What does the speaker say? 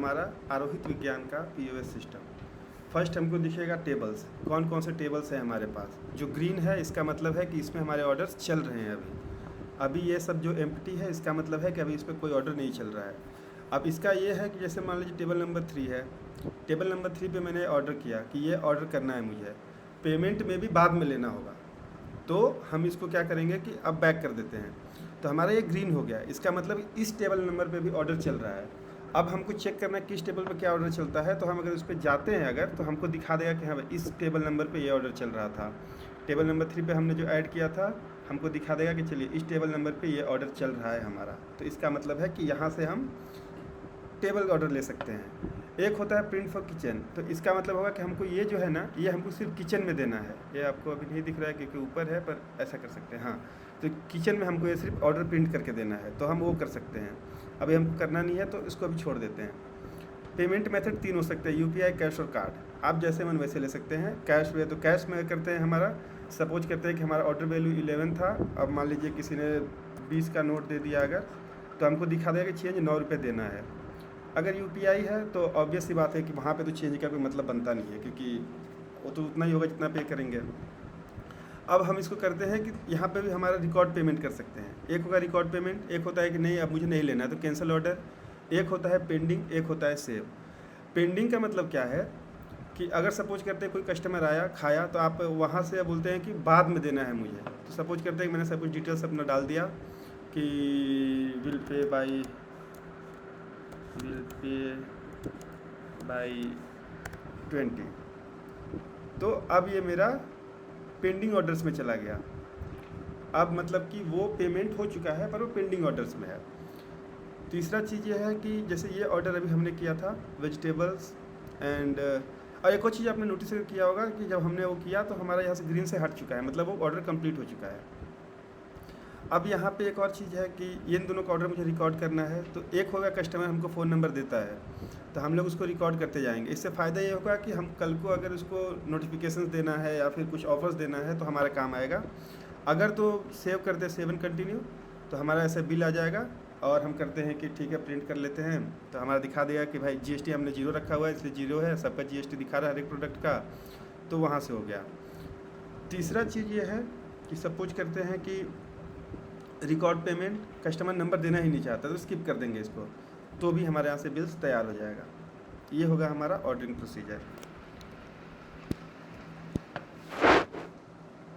हमारा आरोहित विज्ञान का पीओएस सिस्टम। फर्स्ट हमको दिखेगा टेबल्स, कौन कौन से टेबल्स हैं हमारे पास। जो ग्रीन है इसका मतलब है कि इसमें हमारे ऑर्डर्स चल रहे हैं अभी ये सब जो एम्प्टी है इसका मतलब है कि अभी इस पर कोई ऑर्डर नहीं चल रहा है। अब इसका ये है कि जैसे मान लीजिए टेबल नंबर 3 है, टेबल नंबर 3 पे मैंने ऑर्डर किया कि ये ऑर्डर करना है मुझे, पेमेंट में भी बाद में लेना होगा, तो हम इसको क्या करेंगे कि अब बैक कर देते हैं। तो हमारा ये ग्रीन हो गया, इसका मतलब इस टेबल नंबर पे भी ऑर्डर चल रहा है। अब हमको चेक करना है किस टेबल पे क्या ऑर्डर चलता है, तो हम अगर उस पर जाते हैं अगर, तो हमको दिखा देगा कि हाँ भाई इस टेबल नंबर पे ये ऑर्डर चल रहा था। टेबल नंबर 3 पे हमने जो ऐड किया था हमको दिखा देगा कि चलिए इस टेबल नंबर पे ये ऑर्डर चल रहा है हमारा। तो इसका मतलब है कि यहाँ से हम टेबल ऑर्डर ले सकते हैं। एक होता है प्रिंट फॉर किचन, तो इसका मतलब होगा कि हमको ये जो है ना, ये हमको सिर्फ किचन में देना है। ये आपको अभी नहीं दिख रहा है क्योंकि ऊपर है, पर ऐसा कर सकते हैं। हाँ, तो किचन में हमको ये सिर्फ ऑर्डर प्रिंट करके देना है, तो हम वो कर सकते हैं। अभी हमको करना नहीं है तो इसको अभी छोड़ देते हैं। पेमेंट मेथड 3 हो सकते हैं, यूपीआई, कैश और कार्ड। आप जैसे मन वैसे ले सकते हैं। कैश में तो कैश में करते हैं। हमारा सपोज करते हैं कि हमारा ऑर्डर वैल्यू 11 था, अब मान लीजिए किसी ने 20 का नोट दे दिया अगर, तो हमको दिखा देगा कि चेंज 9 रुपये देना है। अगर यूपीआई है तो ऑब्वियस सी बात है कि वहाँ पे तो चेंज का कोई मतलब बनता नहीं है, क्योंकि वो तो उतना ही होगा जितना पे करेंगे। अब हम इसको करते हैं कि यहाँ पे भी हमारा रिकॉर्ड पेमेंट कर सकते हैं। एक होगा रिकॉर्ड पेमेंट, एक होता है कि नहीं अब मुझे नहीं लेना है तो कैंसिल ऑर्डर, एक होता है पेंडिंग, एक होता है सेव। पेंडिंग का मतलब क्या है कि अगर सपोज करते हैं कोई कस्टमर आया खाया, तो आप वहाँ से बोलते हैं कि बाद में देना है मुझे। तो सपोज करते हैं कि मैंने सब कुछ डिटेल्स अपना डाल दिया कि विल पे बाई 20, तो अब ये मेरा पेंडिंग ऑर्डर्स में चला गया। अब मतलब कि वो पेमेंट हो चुका है पर वो पेंडिंग ऑर्डर्स में है। तीसरा चीज़ ये है कि जैसे ये ऑर्डर अभी हमने किया था वेजिटेबल्स एंड, और एक और चीज़ आपने नोटिस किया होगा कि जब हमने वो किया तो हमारा यहाँ से ग्रीन से हट चुका है, मतलब वो ऑर्डर कंप्लीट हो चुका है। अब यहाँ पे एक और चीज़ है कि इन दोनों का ऑर्डर मुझे रिकॉर्ड करना है। तो एक होगा कस्टमर हमको फ़ोन नंबर देता है, तो हम लोग उसको रिकॉर्ड करते जाएंगे। इससे फ़ायदा ये होगा कि हम कल को अगर उसको नोटिफिकेशंस देना है या फिर कुछ ऑफर्स देना है तो हमारा काम आएगा। अगर तो सेव करते 7 कंटिन्यू, तो हमारा ऐसा बिल आ जाएगा और हम करते हैं कि ठीक है प्रिंट कर लेते हैं, तो हमारा दिखा देगा कि भाई जीएसटी हमने 0 रखा हुआ है इसलिए 0 है, सबका जीएसटी दिखा रहा है हर एक प्रोडक्ट का, तो वहाँ से हो गया। तीसरा चीज़ ये है कि सपोज करते हैं कि रिकॉर्ड पेमेंट कस्टमर नंबर देना ही नहीं चाहता तो स्किप कर देंगे इसको, तो भी हमारे यहाँ से बिल्स तैयार हो जाएगा। ये होगा हमारा ऑर्डरिंग प्रोसीजर।